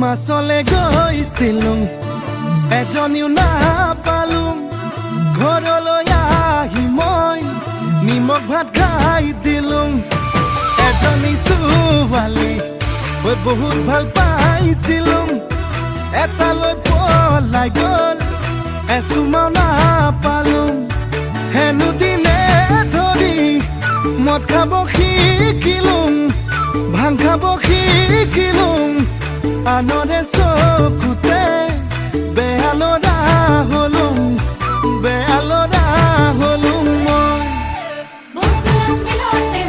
মাছলে গৈছিলুং এজনীও নাপালুং ঘৰলৈ আহি মই নিমখ ভাত খাই দিলুং এজনী ছোৱালী মই বহুত ভাল পাইছিলুং এটালৈ পলাই গ'ল এচুমাও নাপালুং হেনো দিনে ধৰি মদ খাব শিকিলুং ভাং খাব শিকিলুং আনৰে চকুতে বেয়া ল'ৰা হলুং মই বকুলং বিলতে